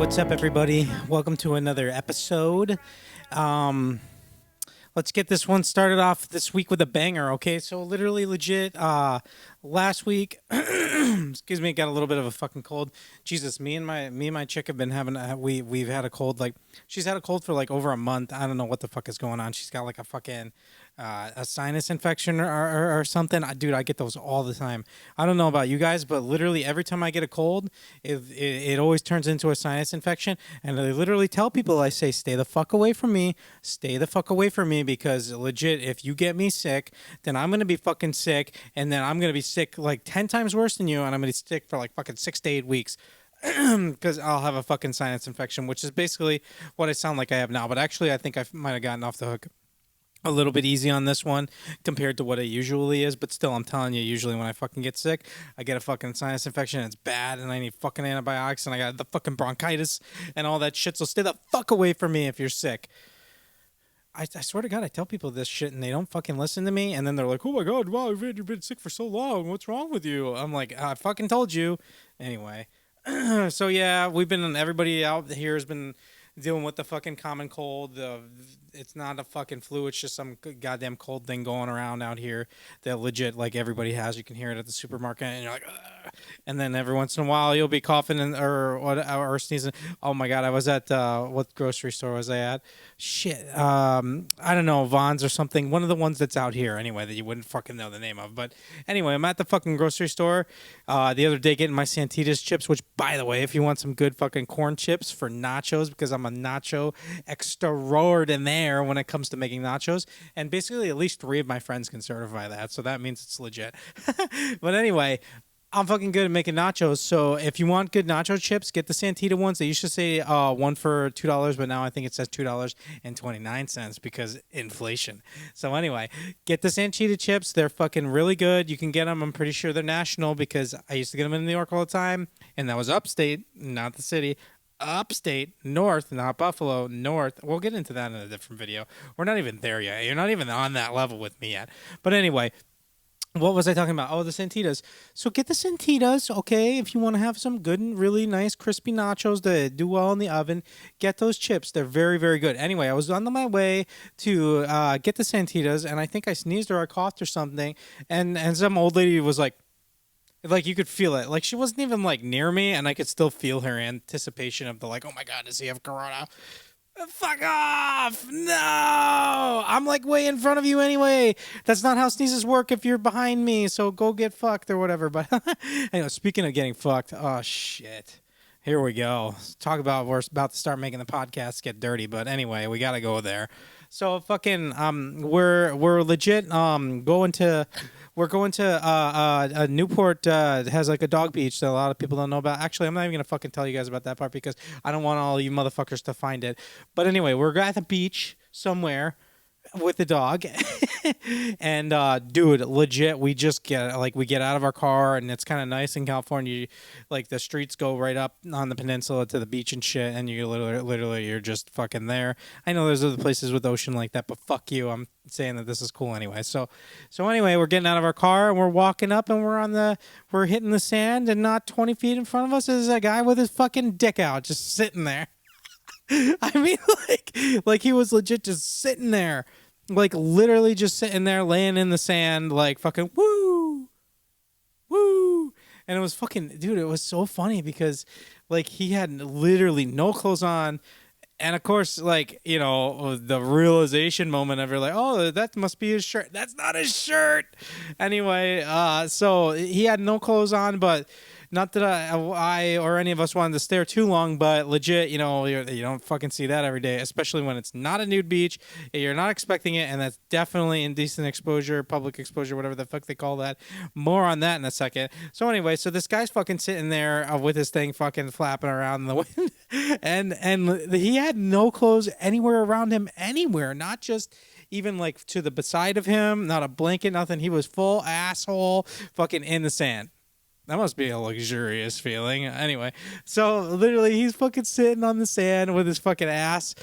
what's up, everybody? Welcome to another episode. Let's get this one started off this week with a banger, okay? So literally legit, last week, excuse me, got a little bit of a fucking cold. Jesus, me and my chick have been having, we've had a cold, like, she's had a cold for like over a month. I don't know what the fuck is going on. She's got like a fucking, a sinus infection or something. Dude, I get those all the time. I don't know about you guys, but literally every time I get a cold, it always turns into a sinus infection. And I literally tell people, I say, stay the fuck away from me. Stay the fuck away from me, because legit, if you get me sick, then I'm going to be fucking sick. And then I'm going to be sick like 10 times worse than you. And I'm going to be sick for like fucking 6 to 8 weeks. Because I'll have a fucking sinus infection, which is basically what I sound like I have now. But actually, I think I might have gotten off the hook a little bit easy on this one compared to what it usually is, but still, I'm telling you, usually when I fucking get sick, I get a fucking sinus infection, and it's bad, and I need fucking antibiotics, and I got the fucking bronchitis and all that shit, so stay the fuck away from me if you're sick. I swear to God, I tell people this shit, and they don't fucking listen to me, and then they're like, oh my God, wow, you've been sick for so long, what's wrong with you? I'm like, I fucking told you. Anyway, so yeah, everybody out here has been dealing with the fucking common cold. It's not a fucking flu. It's just some goddamn cold thing going around out here that legit, like, everybody has. You can hear it at the supermarket, and you're like, ugh. And then every once in a while you'll be coughing or sneezing. Oh my God, I was at what grocery store was I at? Shit, I don't know, Vons or something. One of the ones that's out here anyway that you wouldn't fucking know the name of. But anyway, I'm at the fucking grocery store the other day getting my Santitas chips. Which, by the way, if you want some good fucking corn chips for nachos, because I'm a nacho extraordinaire when it comes to making nachos, and basically at least 3 of my friends can certify that, so that means it's legit. But anyway, I'm fucking good at making nachos, so if you want good nacho chips, get the Santita ones. They used to say one for $2, but now I think it says $2.29 because inflation. So anyway, get the Santita chips. They're fucking really good. You can get them. I'm pretty sure they're national because I used to get them in New York all the time, and that was upstate, not the city. Upstate, north, not Buffalo, north. We'll get into that in a different video. We're not even there yet. You're not even on that level with me yet. But anyway, what was I talking about? Oh, the Santitas. So get the Santitas, okay? If you want to have some good and really nice crispy nachos that do well in the oven, get those chips. They're very, very good. Anyway, I was on my way to get the Santitas, and I think I sneezed or I coughed or something, and some old lady was like, you could feel it. Like, she wasn't even, like, near me, and I could still feel her anticipation of the, like, oh, my God, does he have corona? Fuck off! No! I'm, like, way in front of you anyway. That's not how sneezes work if you're behind me, so go get fucked or whatever. But, anyway, speaking of getting fucked, oh, shit. Here we go. Talk about we're about to start making the podcast get dirty, but anyway, we got to go there. So, fucking, we're legit, going to Newport. Has like a dog beach that a lot of people don't know about. Actually, I'm not even gonna fucking tell you guys about that part because I don't want all you motherfuckers to find it. But anyway, we're at the beach somewhere with the dog, and dude, legit, we get out of our car, and it's kind of nice in California. Like, the streets go right up on the peninsula to the beach and shit, and you literally you're just fucking there. I know there's other places with ocean like that, but fuck you, I'm saying that this is cool anyway. So anyway, we're getting out of our car and we're walking up, and we're hitting the sand, and not 20 feet in front of us is a guy with his fucking dick out, just sitting there. I mean, like he was legit just sitting there, like literally just sitting there, laying in the sand, like fucking woo, woo. And it was fucking, dude, it was so funny because, like, he had literally no clothes on. And of course, like, you know, the realization moment of, you're like, oh, that must be his shirt. That's not his shirt. Anyway, so he had no clothes on, but not that I or any of us wanted to stare too long, but legit, you know, you don't fucking see that every day, especially when it's not a nude beach. You're not expecting it, and that's definitely indecent exposure, public exposure, whatever the fuck they call that. More on that in a second. So anyway, so this guy's fucking sitting there with his thing fucking flapping around in the wind, and he had no clothes anywhere around him, anywhere, not just even like to the beside of him, not a blanket, nothing. He was full asshole fucking in the sand. That must be a luxurious feeling. Anyway, so literally he's fucking sitting on the sand with his fucking ass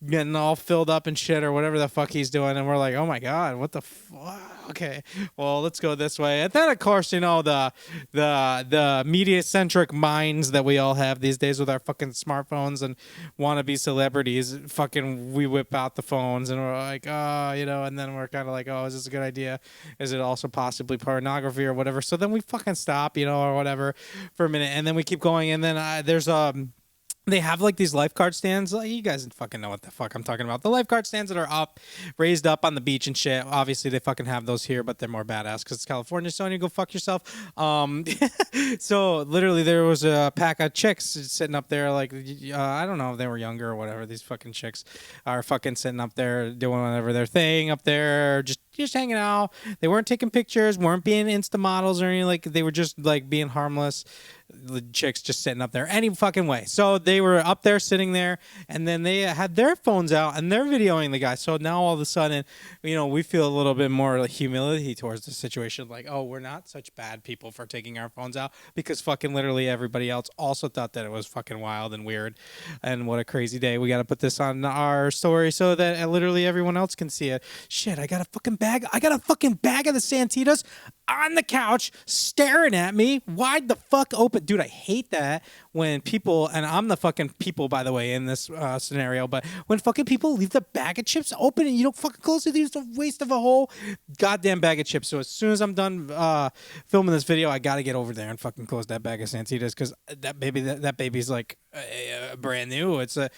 getting all filled up and shit or whatever the fuck he's doing, and we're like, oh my god, what the fuck? Okay, well, let's go this way. And then of course, the media centric minds that we all have these days with our fucking smartphones and wannabe celebrities, fucking we whip out the phones and we're like, oh, and then we're kind of like, oh, is this a good idea? Is it also possibly pornography or whatever? So then we fucking stop, or whatever for a minute, and then we keep going, and then there's they have like these lifeguard stands. Like, you guys fucking know what the fuck I'm talking about. The lifeguard stands that are raised up on the beach and shit. Obviously, they fucking have those here, but they're more badass because it's California. So you go fuck yourself. So literally, there was a pack of chicks sitting up there. Like, I don't know if they were younger or whatever. These fucking chicks are fucking sitting up there doing whatever their thing up there, just hanging out. They weren't taking pictures, weren't being Insta models or anything. Like, they were just like being harmless. The chicks just sitting up there any fucking way. So they were up there sitting there, and then they had their phones out and they're videoing the guy. So now all of a sudden, we feel a little bit more like humility towards the situation. Like, oh, we're not such bad people for taking our phones out, because fucking literally everybody else also thought that it was fucking wild and weird. And what a crazy day. We got to put this on our story so that literally everyone else can see it. Shit, I got a fucking bag of the Santitas on the couch staring at me wide the fuck open. Dude, I hate that when people, and I'm the fucking people, by the way, in this scenario, but when fucking people leave the bag of chips open and you don't fucking close it, it's a waste of a whole goddamn bag of chips. So as soon as I'm done filming this video, I gotta get over there and fucking close that bag of Santitas, because that baby's like brand new. It's a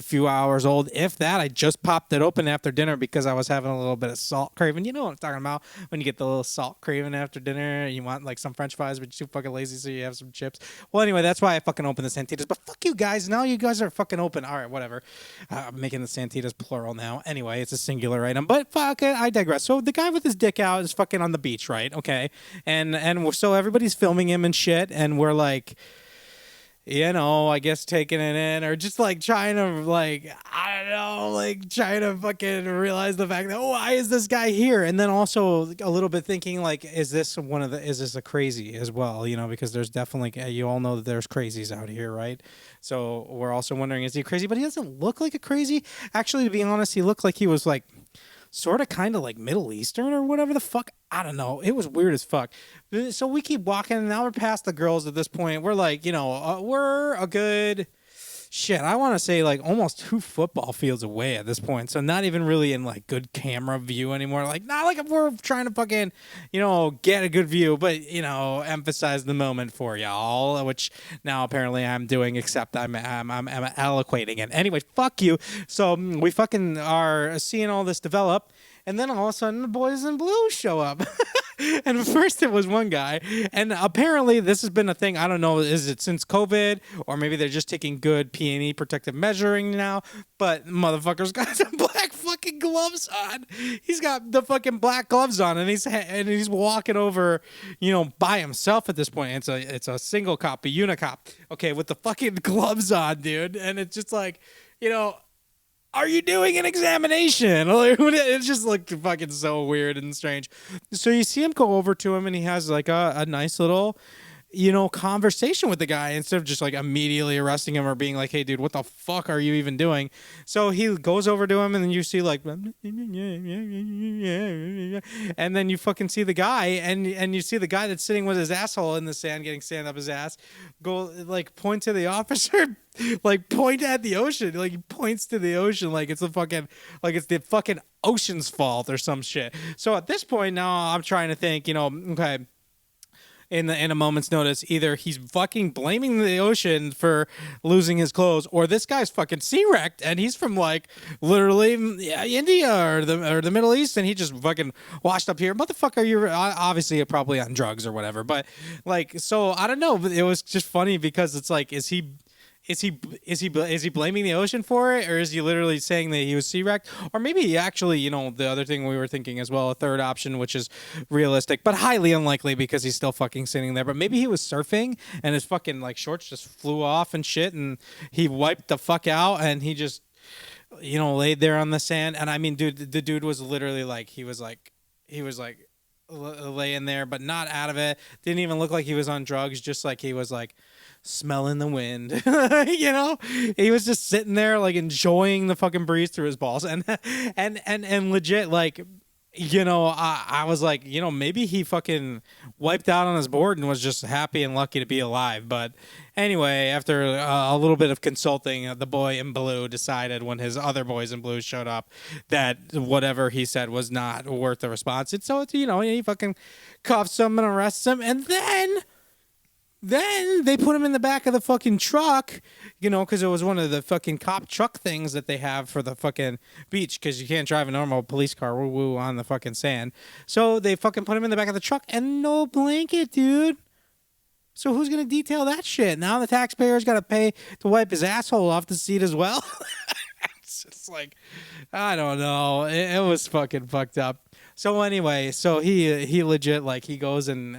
few hours old, if that. I just popped it open after dinner because I was having a little bit of salt craving. You know what I'm talking about, when you get the little salt craving after dinner and you want like some french fries, but you're too fucking lazy, so you have some chips. Well, anyway, that's why I fucking opened the Santitas. But fuck you guys, now you guys are fucking open. All right, whatever. I'm making the Santitas plural now. Anyway, it's a singular item, but fuck it, I digress. So the guy with his dick out is fucking on the beach, right? Okay, and so everybody's filming him and shit, and we're like, I guess taking it in, or just like trying to, like, I don't know, like trying to fucking realize the fact that, why is this guy here? And then also a little bit thinking, like, is this a crazy as well? Because there's definitely, you all know that there's crazies out here, right? So we're also wondering, is he crazy? But he doesn't look like a crazy. Actually, to be honest, he looked like he was like sort of kind of like Middle Eastern or whatever the fuck. I don't know. It was weird as fuck. So we keep walking, and now we're past the girls at this point. We're like, we're a good, shit, I want to say like almost 2 football fields away at this point. So not even really in like good camera view anymore. Like, not like if we're trying to fucking, get a good view, but, emphasize the moment for y'all, which now apparently I'm doing, except I'm eloquating it. Anyway, fuck you. So we fucking are seeing all this develop. And then all of a sudden, the boys in blue show up. And first it was one guy. And apparently this has been a thing. I don't know, is it since COVID? Or maybe they're just taking good P&E protective measuring now. But motherfucker's got some black fucking gloves on. He's got the fucking black gloves on. And he's walking over, by himself at this point. It's a single cop, a unicop. Okay, with the fucking gloves on, dude. And it's just like, are you doing an examination? It just looked fucking so weird and strange. So you see him go over to him, and he has like a nice little, conversation with the guy, instead of just like immediately arresting him or being like, hey dude, what the fuck are you even doing? So he goes over to him, and then you see like, and then you fucking see the guy, and you see the guy that's sitting with his asshole in the sand, getting sand up his ass, go like point to the officer, like point at the ocean, like he points to the ocean like it's the fucking ocean's fault or some shit. So at this point now I'm trying to think, okay, in a moment's notice, either he's fucking blaming the ocean for losing his clothes, or this guy's fucking sea-wrecked and he's from like literally India or the Middle East, and he just fucking washed up here. Motherfucker, you're obviously probably on drugs or whatever. But like, so I don't know, but it was just funny because it's like, is he blaming the ocean for it, or is he literally saying that he was sea-wrecked? Or maybe actually, the other thing we were thinking as well, a third option, which is realistic but highly unlikely because he's still fucking sitting there, but maybe he was surfing and his fucking like shorts just flew off and shit, and he wiped the fuck out, and he just laid there on the sand. And I mean, dude, the dude was literally like, he was like laying there, but not out of it. Didn't even look like he was on drugs, just like he was like smelling the wind. He was just sitting there like enjoying the fucking breeze through his balls, and legit like. I was like, maybe he fucking wiped out on his board and was just happy and lucky to be alive. But anyway, after a little bit of consulting, the boy in blue decided when his other boys in blue showed up that whatever he said was not worth the response. And so, he fucking cuffs him and arrests him. And then they put him in the back of the fucking truck, because it was one of the fucking cop truck things that they have for the fucking beach, because you can't drive a normal police car woo-woo on the fucking sand. So they fucking put him in the back of the truck and no blanket, dude. So who's going to detail that shit? Now the taxpayer's got to pay to wipe his asshole off the seat as well? It's just like, I don't know. It was fucking fucked up. So anyway, he legit, like, he goes and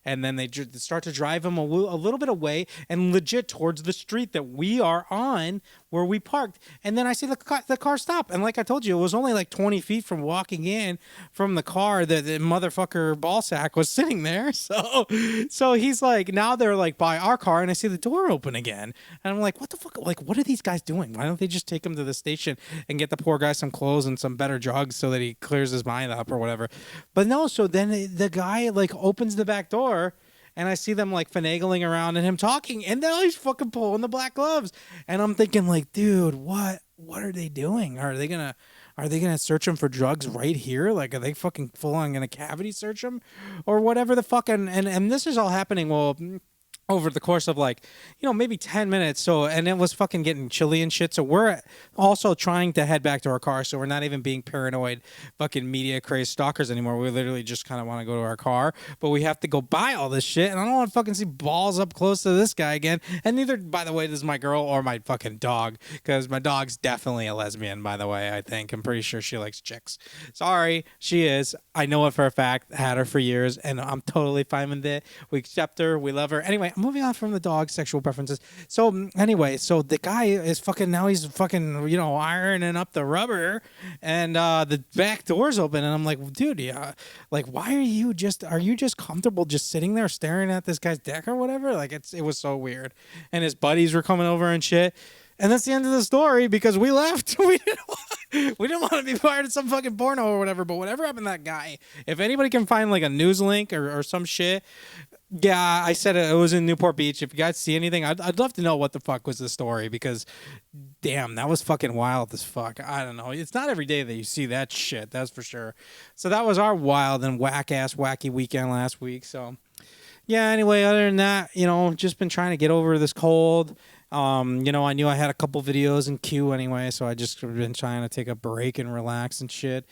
then they start to drive him a little bit away and legit towards the street that we are on where we parked. And then I see the car stop. And like I told you, it was only like 20 feet from walking in from the car that the motherfucker ballsack was sitting there. So he's like, now they're like by our car and I see the door open again. And I'm like, what the fuck? Like, what are these guys doing? Why don't they just take him to the station and get the poor guy some clothes and some better drugs so that he clears his mind up or whatever? But no, so then the guy like opens the back door and I see them like finagling around and him talking, and now he's fucking pulling the black gloves. And I'm thinking like, dude, what are they doing? Are they gonna search him for drugs right here? Like, are they fucking full on gonna cavity search him or whatever the fuck? And this is all happening over the course of like, maybe 10 minutes. So, and it was fucking getting chilly and shit. So we're also trying to head back to our car. So we're not even being paranoid, fucking media crazed stalkers anymore. We literally just kind of want to go to our car, but we have to go buy all this shit. And I don't want to fucking see balls up close to this guy again. And neither, by the way, does my girl or my fucking dog, because my dog's definitely a lesbian, by the way, I think. I'm pretty sure she likes chicks. Sorry, she is. I know it for a fact. Had her for years, and I'm totally fine with it. We accept her. We love her. Anyway, moving on from the dog's sexual preferences. So anyway, so the guy is fucking, now he's fucking, ironing up the rubber, and the back door's open, and I'm like, dude, yeah, like, why are you just comfortable just sitting there staring at this guy's dick or whatever? Like, it was so weird. And his buddies were coming over and shit. And that's the end of the story because we left. We didn't want to be part of some fucking porno or whatever. But whatever happened to that guy, if anybody can find like a news link or some shit. Yeah, I said it was in Newport Beach. If you guys see anything, I'd love to know what the fuck was the story, because damn, that was fucking wild as fuck. I don't know. It's not every day that you see that shit, that's for sure. So that was our wild and wacky weekend last week. So yeah, anyway, other than that, just been trying to get over this cold. I knew I had a couple videos in queue anyway, so I just been trying to take a break and relax and shit.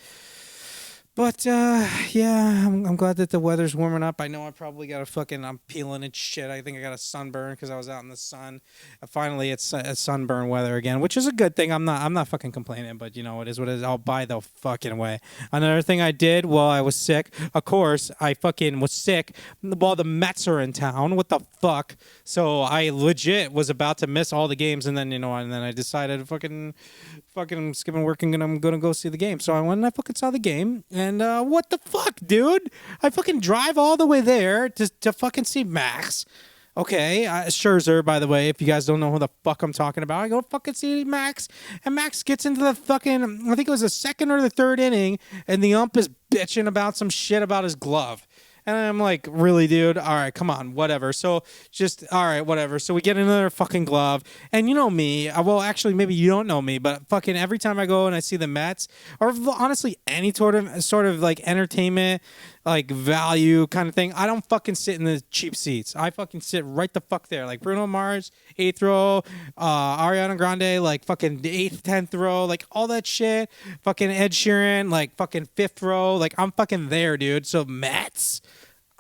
But, yeah, I'm glad that the weather's warming up. I know I probably got I'm peeling and shit. I think I got a sunburn because I was out in the sun. Finally, it's sunburn weather again, which is a good thing. I'm not fucking complaining, but, it is what it is. I'll buy the fucking way. Another thing I did while I was sick, of course, I fucking was sick while the Mets are in town. What the fuck? So I legit was about to miss all the games, and then, and then I decided fucking skipping work and I'm going to go see the game. So I went and I fucking saw the game, and what the fuck, dude? I fucking drive all the way there to fucking see Max. Okay, Scherzer, by the way, if you guys don't know who the fuck I'm talking about, I go fucking see Max, and Max gets into the fucking, I think it was the second or the third inning, and the ump is bitching about some shit about his glove. And I'm like, really, dude? All right, come on, whatever. So all right, whatever. So we get another fucking glove. And you know me, well, actually, maybe you don't know me, but fucking every time I go and I see the Mets, or honestly, any sort of like entertainment, like value kind of thing, I don't fucking sit in the cheap seats. I fucking sit right the fuck there. Like Bruno Mars, 8th row, Ariana Grande, like fucking 8th, 10th row, like all that shit. Fucking Ed Sheeran, like fucking 5th row. Like I'm fucking there, dude. So Mets,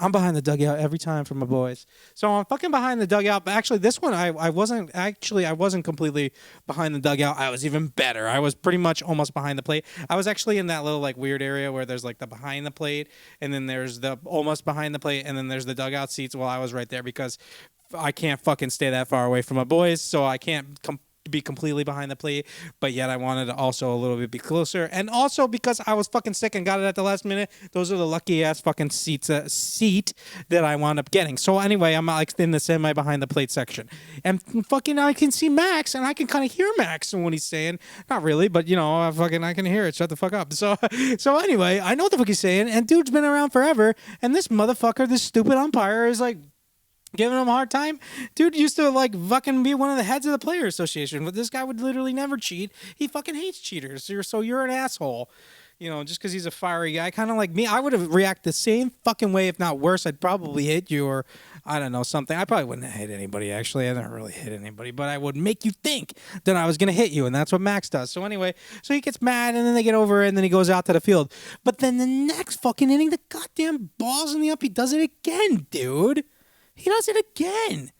I'm behind the dugout every time for my boys. So I'm fucking behind the dugout. But actually, this one, I wasn't completely behind the dugout. I was even better. I was pretty much almost behind the plate. I was actually in that little like weird area where there's like the behind the plate, and then there's the almost behind the plate, and then there's the dugout seats. Well, I was right there because I can't fucking stay that far away from my boys, so I can't be completely behind the plate, but yet I wanted to also a little bit be closer. And also because I was fucking sick and got it at the last minute, those are the lucky ass fucking seat that I wound up getting. So anyway, I'm like in the semi behind the plate section. And fucking I can see Max and I can kind of hear Max and what he's saying. Not really, but you know, I can hear it. Shut the fuck up. So anyway, I know what the fuck he's saying, and dude's been around forever, and this motherfucker, this stupid umpire is like giving him a hard time. Dude used to like fucking be one of the heads of the player association, but this guy would literally never cheat. He fucking hates cheaters. So you're an asshole. You know, just because he's a fiery guy, kind of like me. I would have reacted the same fucking way, if not worse. I'd probably hit you or, I don't know, something. I probably wouldn't have hit anybody, actually. I never really hit anybody. But I would make you think that I was going to hit you, and that's what Max does. So anyway, so he gets mad, and then they get over it, and then he goes out to the field. But then the next fucking inning, the goddamn ball's in the up. He does it again, dude. He does it again.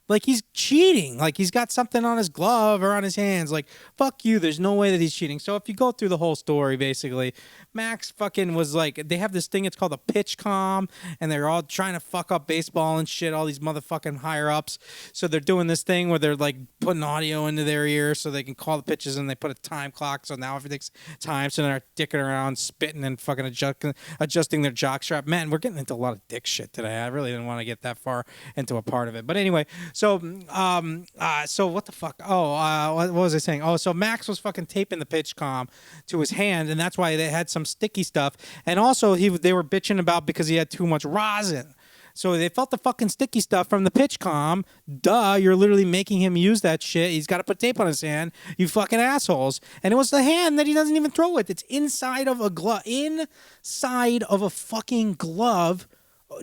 Like he's cheating. Like he's got something on his glove or on his hands. Like, fuck you. There's no way that he's cheating. So if you go through the whole story, basically, Max fucking was like, they have this thing, it's called a pitch comm, and they're all trying to fuck up baseball and shit, all these motherfucking higher ups. So they're doing this thing where they're like putting audio into their ear so they can call the pitches, and they put a time clock. So now everything's timed. So they're dicking around, spitting and fucking adjusting their jock strap. Man, we're getting into a lot of dick shit today. I really didn't want to get that far into a part of it. But anyway, so what the fuck? What was I saying? Oh, so Max was fucking taping the pitch comm to his hand, and that's why they had some sticky stuff. And also, they were bitching about because he had too much rosin. So they felt the fucking sticky stuff from the pitch comm. Duh, you're literally making him use that shit. He's got to put tape on his hand, you fucking assholes. And it was the hand that he doesn't even throw with. It's inside of a glove. Inside of a fucking glove,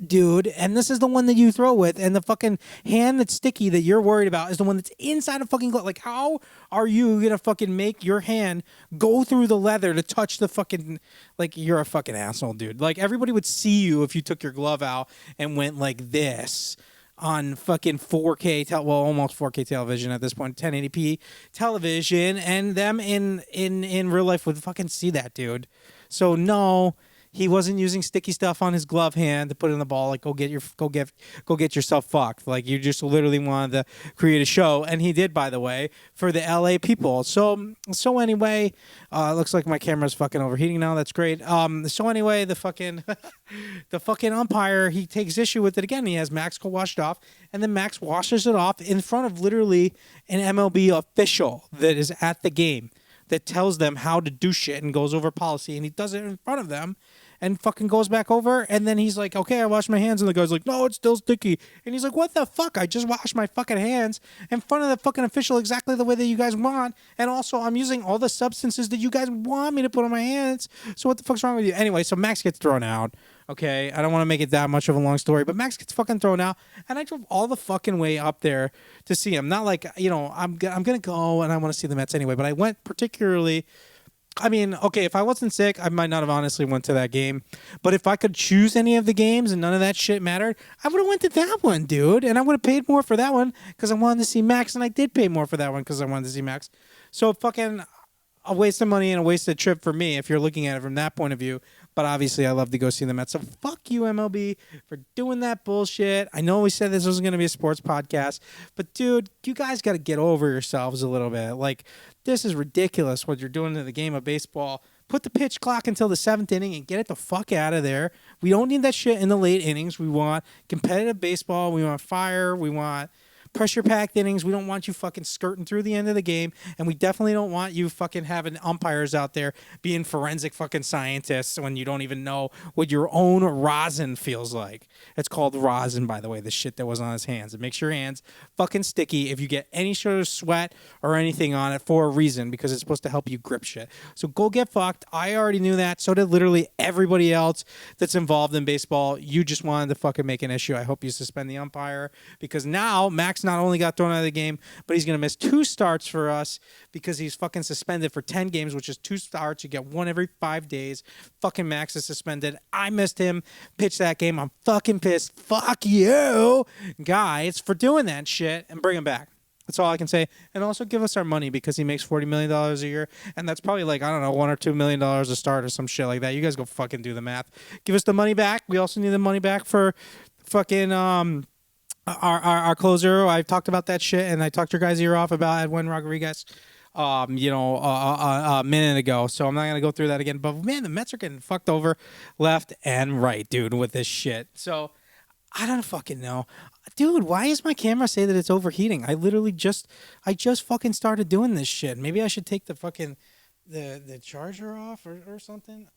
dude, and this is the one that you throw with, and the fucking hand that's sticky that you're worried about is the one that's inside a fucking glove. Like, how are you gonna fucking make your hand go through the leather to touch the fucking, like, you're a fucking asshole, dude. Like, everybody would see you if you took your glove out and went like this on fucking 4K, almost 4K television at this point, 1080p television, and them in real life would fucking see that, dude. So no, he wasn't using sticky stuff on his glove hand to put in the ball. Like, go get yourself fucked. Like, you just literally wanted to create a show, and he did, by the way, for the LA people. So anyway, it looks like my camera's fucking overheating now. That's great. So anyway, the fucking umpire, he takes issue with it again. He has Max go wash it off, and then Max washes it off in front of literally an MLB official that is at the game, that tells them how to do shit and goes over policy, and he does it in front of them and fucking goes back over, and then he's like, okay, I washed my hands, and the guy's like, no, it's still sticky. And he's like, what the fuck? I just washed my fucking hands in front of the fucking official exactly the way that you guys want, and also I'm using all the substances that you guys want me to put on my hands, so what the fuck's wrong with you? Anyway, so Max gets thrown out. Okay, I don't want to make it that much of a long story, but Max gets fucking thrown out, and I drove all the fucking way up there to see him. Not like, you know, I'm going to go and I want to see the Mets anyway, but I went particularly, I mean, okay, if I wasn't sick, I might not have honestly went to that game, but if I could choose any of the games and none of that shit mattered, I would have went to that one, dude, and I would have paid more for that one because I wanted to see Max, and I did pay more for that one because I wanted to see Max. So fucking a waste of money and a wasted trip for me if you're looking at it from that point of view. But obviously, I love to go see the Mets. So fuck you, MLB, for doing that bullshit. I know we said this wasn't going to be a sports podcast, but dude, you guys got to get over yourselves a little bit. Like, this is ridiculous what you're doing to the game of baseball. Put the pitch clock until the 7th inning and get it the fuck out of there. We don't need that shit in the late innings. We want competitive baseball. We want fire. We want pressure-packed innings. We don't want you fucking skirting through the end of the game, and we definitely don't want you fucking having umpires out there being forensic fucking scientists when you don't even know what your own rosin feels like. It's called rosin, by the way, the shit that was on his hands. It makes your hands fucking sticky if you get any sort of sweat or anything on it for a reason, because it's supposed to help you grip shit. So go get fucked. I already knew that. So did literally everybody else that's involved in baseball. You just wanted to fucking make an issue. I hope you suspend the umpire, because now Max not only got thrown out of the game, but he's going to miss 2 starts for us because he's fucking suspended for 10 games, which is 2 starts. You get 1 every 5 days. Fucking Max is suspended. I missed him pitch that game. I'm fucking pissed. Fuck you, guys, for doing that shit, and bring him back. That's all I can say. And also give us our money, because he makes $40 million a year, and that's probably like, I don't know, $1 or $2 million a start or some shit like that. You guys go fucking do the math. Give us the money back. We also need the money back for fucking our closer. I've talked about that shit, and I talked your guys' ear off about Edwin Rodriguez, a minute ago. So I'm not gonna go through that again. But man, the Mets are getting fucked over, left and right, dude, with this shit. So I don't fucking know, dude. Why does my camera say that it's overheating? I just fucking started doing this shit. Maybe I should take the fucking the charger off or something.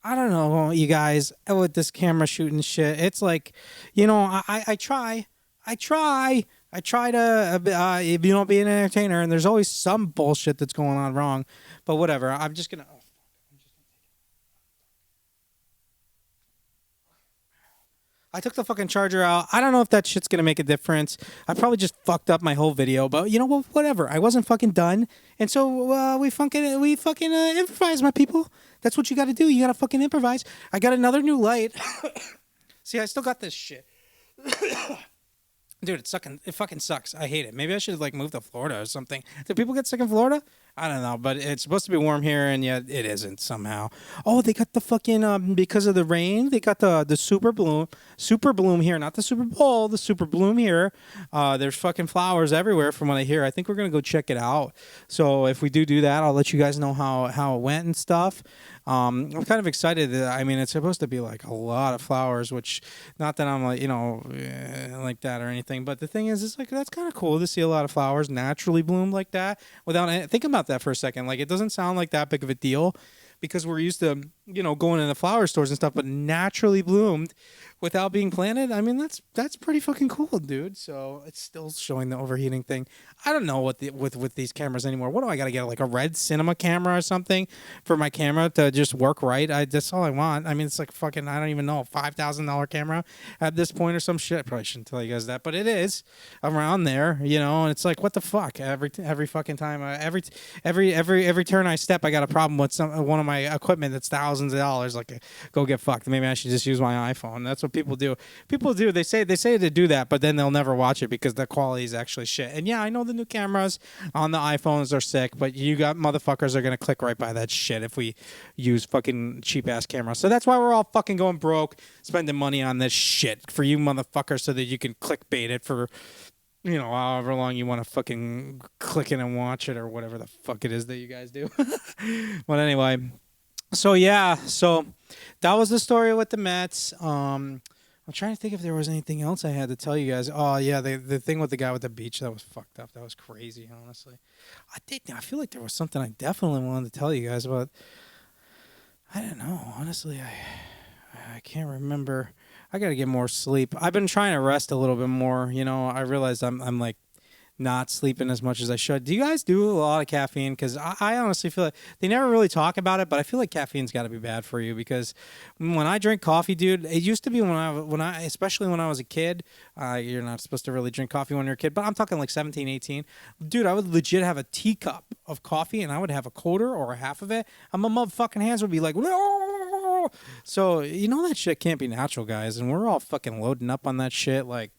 I don't know, you guys, with this camera shooting shit. It's like, I try. I try to, be an entertainer, and there's always some bullshit that's going on wrong. But whatever. I'm just gonna. I took the fucking charger out. I don't know if that shit's gonna make a difference. I probably just fucked up my whole video, but whatever. I wasn't fucking done, and so we fucking improvise, my people. That's what you got to do. You got to fucking improvise. I got another new light. See, I still got this shit. Dude, it fucking sucks. I hate it. Maybe I should move to Florida or something. Do people get sick in Florida? I don't know, but it's supposed to be warm here, and yet it isn't somehow. Oh, they got the fucking because of the rain, they got the super bloom here, not the Super Bowl, the super bloom here. There's fucking flowers everywhere, from what I hear. I think we're gonna go check it out. So if we do that, I'll let you guys know how it went and stuff. I'm kind of excited. I mean, it's supposed to be like a lot of flowers, which not that I'm like that or anything, but the thing is, it's like that's kind of cool to see a lot of flowers naturally bloom like that without think about that for a second. Like, it doesn't sound like that big of a deal because we're used to, going into flower stores and stuff, but naturally bloomed without being planted. I mean, that's pretty fucking cool, dude. So it's still showing the overheating thing. I don't know what with these cameras anymore. What do I got to get, like a red cinema camera or something for my camera to just work right? That's all I want. I mean, it's like fucking, I don't even know, $5,000 camera at this point or some shit. I probably shouldn't tell you guys that, but it is around there, and it's like, what the fuck? Every fucking time, every turn I step, I got a problem with one of my equipment that's thousands of dollars. Like, go get fucked. Maybe I should just use my iPhone. That's what people do. They say to do that, but then they'll never watch it because the quality is actually shit. And yeah, I know the new cameras on the iPhones are sick, but you got motherfuckers are gonna click right by that shit if we use fucking cheap ass cameras. So that's why we're all fucking going broke, spending money on this shit for you motherfuckers, so that you can clickbait it for however long you want to fucking click it and watch it or whatever the fuck it is that you guys do. But anyway, so that was the story with the Mets. I'm trying to think if there was anything else I had to tell you guys. Oh yeah, the thing with the guy with the beach, that was fucked up. That was crazy, honestly. I feel like there was something I definitely wanted to tell you guys about. I don't know, honestly. I can't remember. I gotta get more sleep. I've been trying to rest a little bit more. I realized I'm like not sleeping as much as I should. Do you guys do a lot of caffeine? Because I honestly feel like they never really talk about it, but I feel like caffeine's got to be bad for you. Because when I drink coffee, dude, it used to be when I especially when I was a kid. You're not supposed to really drink coffee when you're a kid, but I'm talking like 17, 18. Dude, I would legit have a teacup of coffee, and I would have a quarter or a half of it, and my motherfucking hands would be like, no. So that shit can't be natural, guys, and we're all fucking loading up on that shit, like.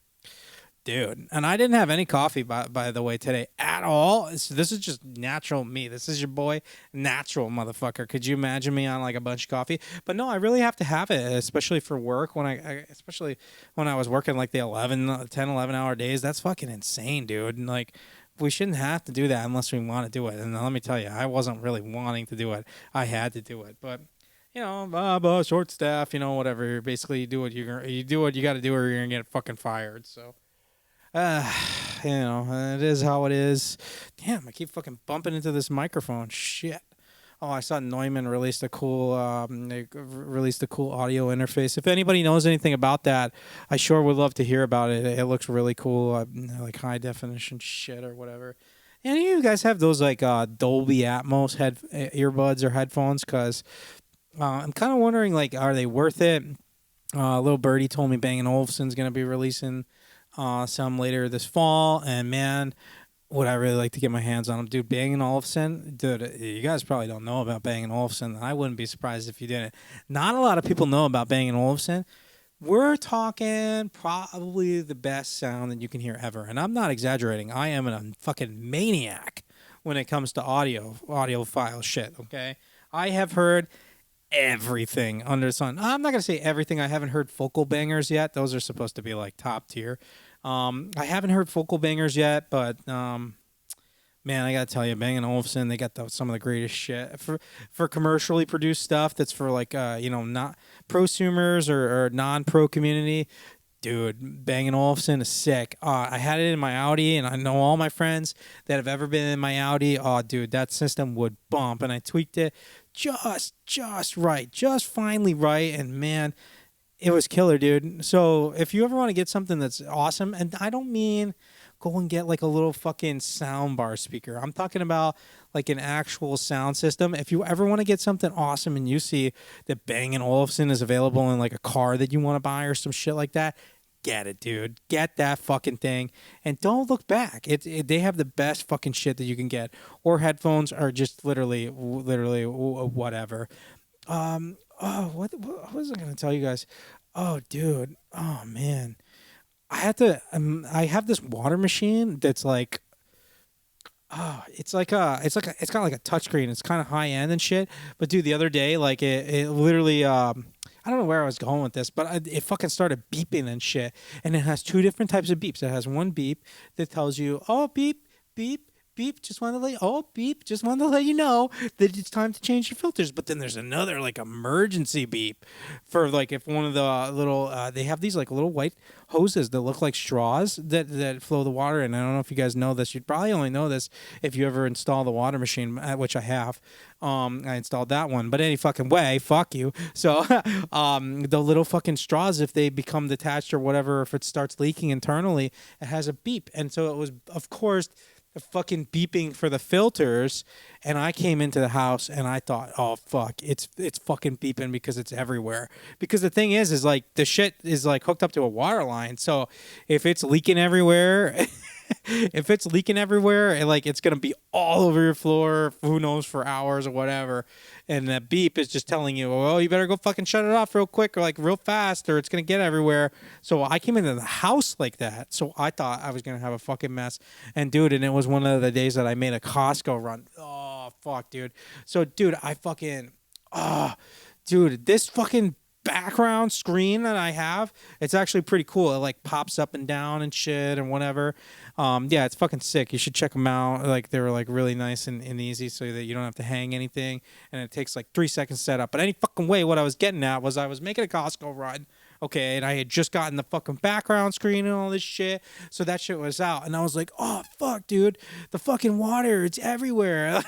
Dude, and I didn't have any coffee, by the way, today at all. This is just natural me. This is your boy, natural motherfucker. Could you imagine me on like a bunch of coffee? But no, I really have to have it, especially for work. Especially when I was working like the 10, 11 hour days. That's fucking insane, dude. And like, we shouldn't have to do that unless we want to do it. And let me tell you, I wasn't really wanting to do it. I had to do it, but. Short staff, whatever. Basically, you do what you got to do, or you're gonna get fucking fired. So. It is how it is. Damn, I keep fucking bumping into this microphone. Shit. Oh, I saw Neumann released a cool audio interface. If anybody knows anything about that, I sure would love to hear about it. It looks really cool, like high definition shit or whatever. Any of you guys have those like Dolby Atmos earbuds or headphones? Because I'm kind of wondering, like, are they worth it? Little Birdie told me Bang & Olufsen's going to be releasing some later this fall, and man, would I really like to get my hands on them. Dude, Bang & Olufsen, dude, you guys probably don't know about Bang & Olufsen. I wouldn't be surprised if you didn't. Not a lot of people know about Bang & Olufsen. We're talking probably the best sound that you can hear ever, and I'm not exaggerating. I am a fucking maniac when it comes to audiophile shit, okay? I have heard everything under the sun. I'm not gonna say everything. I haven't heard Focal Bangers yet. Those are supposed to be like top tier. I haven't heard Focal Bangers yet, but man, I gotta tell you, Bang& Olufsen, they got some of the greatest shit for commercially produced stuff. That's for like not prosumers or non-pro community. Dude, Bang & Olufsen is sick. I had it in my Audi, and I know all my friends that have ever been in my Audi. Oh, dude, that system would bump, and I tweaked it just right, just finally right, and man, it was killer, dude. So if you ever want to get something that's awesome, and I don't mean go and get like a little fucking sound bar speaker. I'm talking about like an actual sound system. If you ever want to get something awesome and you see that Bang & Olufsen is available in like a car that you want to buy or some shit like that, get it, dude. Get that fucking thing and don't look back. They have the best fucking shit that you can get. Or headphones are just literally whatever. What was I gonna tell you guys? Oh, dude. Oh man. I have this water machine that's like, it's got like a touchscreen. It's kind of high end and shit. But dude, the other day, like it literally, I don't know where I was going with this, but it fucking started beeping and shit. And it has two different types of beeps. It has one beep that tells you, oh, beep, beep, beep, just wanted to let you know that it's time to change your filters. But then there's another like emergency beep for like if one of the little they have these like little white hoses that look like straws that flow the water. And I don't know if you guys know this. You'd probably only know this if you ever install the water machine, which I have. I installed that one, but any fucking way, fuck you. So the little fucking straws, if they become detached or whatever, if it starts leaking internally, it has a beep. And so it was, of course, the fucking beeping for the filters, and I came into the house and I thought, oh fuck, it's fucking beeping because it's everywhere. Because the thing is like the shit is like hooked up to a water line, so if it's leaking everywhere. If it's leaking everywhere, like it's gonna be all over your floor, who knows, for hours or whatever. And that beep is just telling you, oh, you better go fucking shut it off real quick or like real fast, or it's gonna get everywhere. So I came into the house like that, so I thought I was gonna have a fucking mess. And dude, and it was one of the days that I made a Costco run. Oh fuck, dude. So dude, dude, this fucking background screen that I have, it's actually pretty cool. It like pops up and down and shit and whatever. Yeah, it's fucking sick. You should check them out. Like they were like really nice and easy, so that you don't have to hang anything, and it takes like 3 seconds to set up. But any fucking way, what I was getting at was I was making a Costco run. Okay, and I had just gotten the fucking background screen and all this shit, so that shit was out, and I was like, oh fuck, dude, the fucking water, it's everywhere.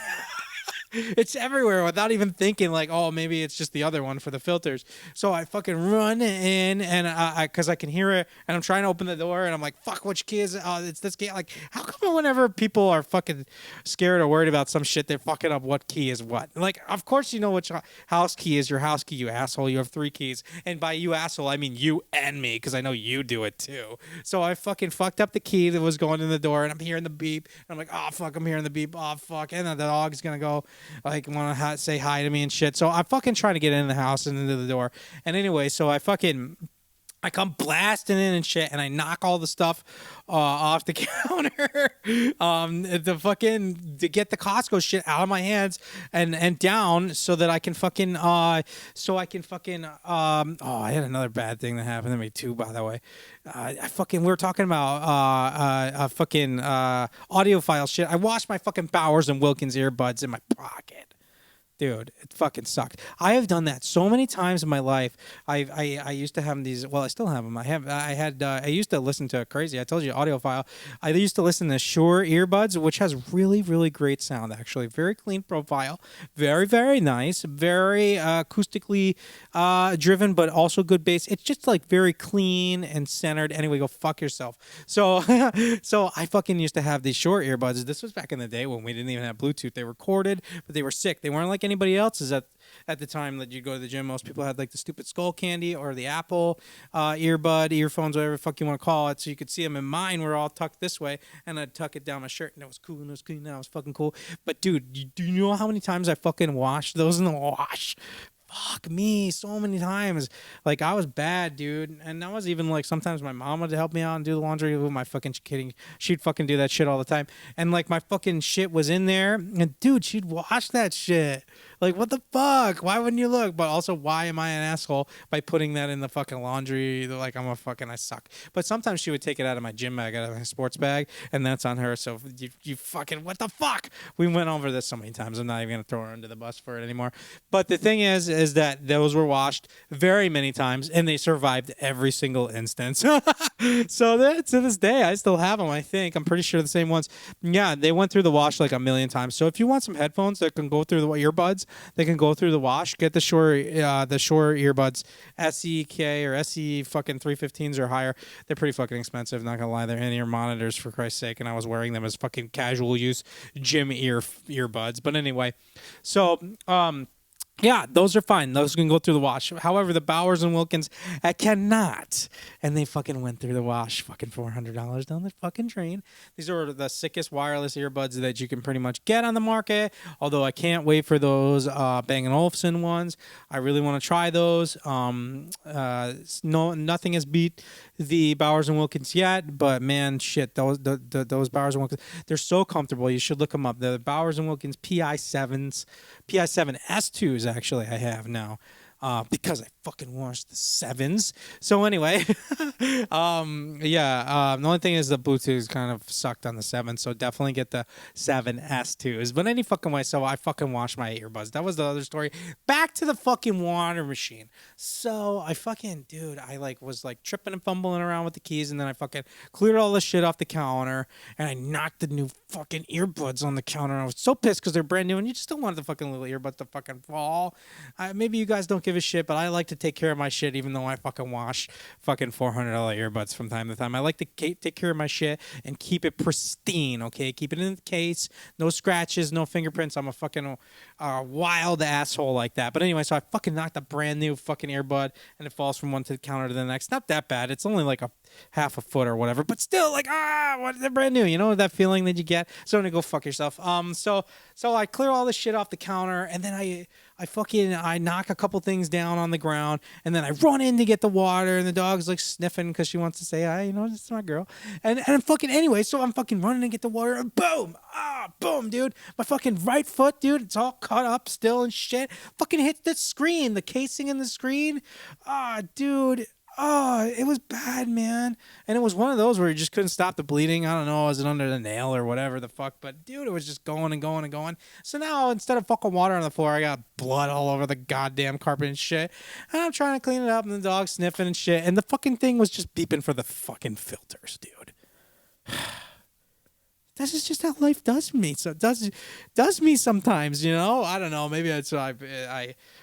It's everywhere without even thinking like, oh, maybe it's just the other one for the filters. So I fucking run in and because I can hear it, and I'm trying to open the door, and I'm like, fuck, which key is it? Oh, it's this key. Like, how come whenever people are fucking scared or worried about some shit, they're fucking up what key is what? Like, of course you know which house key is your house key, you asshole. You have 3 keys. And by you asshole, I mean you and me, because I know you do it too. So I fucking fucked up the key that was going in the door, and I'm hearing the beep. And I'm like, oh, fuck, I'm hearing the beep. Oh, fuck. And then the dog's going to go like want to say hi to me and shit. So I'm fucking trying to get in the house and into the door. And anyway, so I come blasting in and shit, and I knock all the stuff off the counter to get the Costco shit out of my hands and down so that I can fucking I had another bad thing that happened to me too, by the way. We were talking about audiophile shit. I washed my fucking Bowers and Wilkins earbuds in my pocket. Dude, it fucking sucked. I have done that so many times in my life. I used to have these. Well, I still have them. I used to listen to crazy. I told you, audiophile. I used to listen to Shure earbuds, which has really, really great sound. Actually, very clean profile, very, very nice, very acoustically driven, but also good bass. It's just like very clean and centered. Anyway, go fuck yourself. So, so I fucking used to have these Shure earbuds. This was back in the day when we didn't even have Bluetooth. They were corded, but they were sick. They weren't like anybody else's at the time that you go to the gym. Most people had like the stupid Skull Candy or the Apple earphones, whatever the fuck you want to call it. So you could see them. In mine were all tucked this way, and I'd tuck it down my shirt, and it was cool, and it was clean, and it was fucking cool. But dude, do you know how many times I fucking washed those in the wash? Fuck me, so many times. Like, I was bad, dude. And that was even like sometimes my mom would help me out and do the laundry. Who am I fucking kidding? She'd fucking do that shit all the time. And like my fucking shit was in there, and dude, she'd wash that shit. Like, what the fuck? Why wouldn't you look? But also, why am I an asshole by putting that in the fucking laundry? Like, I suck. But sometimes she would take it out of my gym bag, out of my sports bag, and that's on her. So you fucking, what the fuck? We went over this so many times. I'm not even going to throw her under the bus for it anymore. But the thing is that those were washed very many times, and they survived every single instance. So that, to this day, I still have them, I think. I'm pretty sure the same ones. Yeah, they went through the wash like a million times. So if you want some headphones that can go through the earbuds, they can go through the wash, get the Shure earbuds, SEK or SE fucking 315s or higher. They're pretty fucking expensive, not gonna lie. They're in-ear monitors, for Christ's sake, and I was wearing them as fucking casual use gym earbuds. But anyway, so yeah, those are fine. Those can go through the wash. However, the Bowers and Wilkins cannot. And they fucking went through the wash. Fucking $400 down the fucking drain. These are the sickest wireless earbuds that you can pretty much get on the market. Although I can't wait for those Bang & Olufsen ones. I really want to try those. Nothing has beat the Bowers and Wilkins yet. But man, shit, those Bowers and Wilkins, they're so comfortable. You should look them up. The Bowers and Wilkins PI7s, PI7 S2s. Actually, I have now because I fucking watched the 7s. So anyway, the only thing is the Bluetooth kind of sucked on the 7, so definitely get the 7 S2s. But any fucking way, so I fucking washed my earbuds. That was the other story. Back to the fucking water machine. So I was tripping and fumbling around with the keys, and then I fucking cleared all the shit off the counter, and I knocked the new fucking earbuds on the counter. And I was so pissed because they're brand new, and you just don't want the fucking little earbuds to fucking fall. Maybe you guys don't give a shit, but I like to take care of my shit, even though I fucking wash fucking $400 earbuds from time to time. I like to take care of my shit and keep it pristine, okay? Keep it in the case, no scratches, no fingerprints. I'm a fucking wild asshole like that. But anyway, so I fucking knocked a brand new fucking earbud, and it falls from one to the counter to the next. Not that bad. It's only like a half a foot or whatever, but still, like, they're brand new. You know that feeling that you get? So I'm gonna go fuck yourself. So I clear all this shit off the counter, and then I knock a couple things down on the ground, and then I run in to get the water, and the dog's like sniffing because she wants to say hi, this is my girl. And I'm fucking, anyway, so I'm fucking running to get the water, and boom, boom, dude. My fucking right foot, dude, it's all cut up still and shit. Fucking hit the screen, the casing in the screen. Dude. Oh, it was bad, man. And it was one of those where you just couldn't stop the bleeding. I don't know, was it under the nail or whatever the fuck? But, dude, it was just going and going and going. So now, instead of fucking water on the floor, I got blood all over the goddamn carpet and shit. And I'm trying to clean it up, and the dog's sniffing and shit. And the fucking thing was just beeping for the fucking filters, dude. This is just how life does me. So it does me sometimes, I don't know. Maybe that's why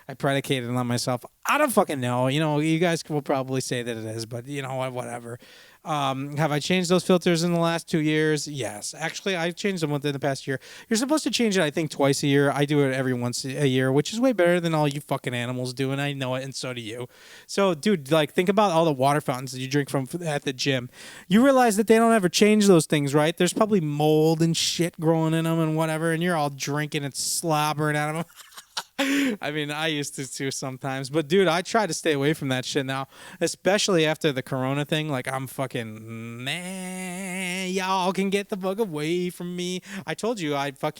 I predicated it on myself. I don't fucking know. You guys will probably say that it is, but whatever. Have I changed those filters in the last 2 years? Yes. Actually, I've changed them within the past year. You're supposed to change it, I think, twice a year. I do it every once a year, which is way better than all you fucking animals do, and I know it, and so do you. So, dude, think about all the water fountains that you drink from at the gym. You realize that they don't ever change those things, right? There's probably mold and shit growing in them and whatever, and you're all drinking and slobbering out of them. I mean, I used to too sometimes, but dude, I try to stay away from that shit now, especially after the corona thing. Like, I'm fucking, man, y'all can get the fuck away from me. I told you, if I'm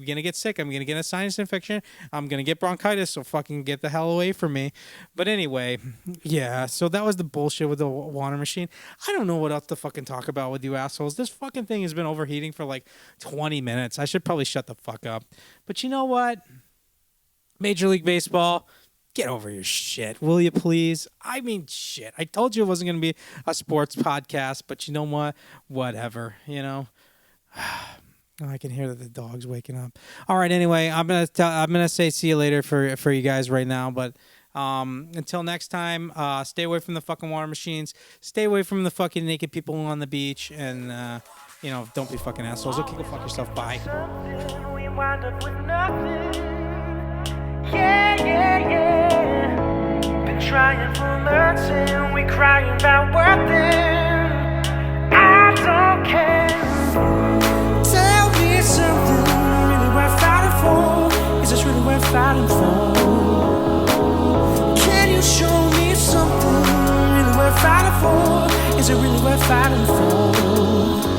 gonna get sick, I'm gonna get a sinus infection, I'm gonna get bronchitis, so fucking get the hell away from me. But anyway, yeah, so that was the bullshit with the water machine. I don't know what else to fucking talk about with you assholes. This fucking thing has been overheating for like 20 minutes. I should probably shut the fuck up. But you know what? Major League Baseball, get over your shit, will you please? I mean, shit. I told you it wasn't going to be a sports podcast, but you know what? Whatever, I can hear that the dog's waking up. All right, anyway, I'm gonna say see you later for you guys right now, but until next time, stay away from the fucking water machines, stay away from the fucking naked people on the beach, and don't be fucking assholes. Okay, go fuck yourself. Bye. We wind up with nothing. Yeah. Been trying for months and we crying about worth it. I don't care. Tell me something really worth fighting for. Is this really worth fighting for? Can you show me something really worth fighting for? Is it really worth fighting for?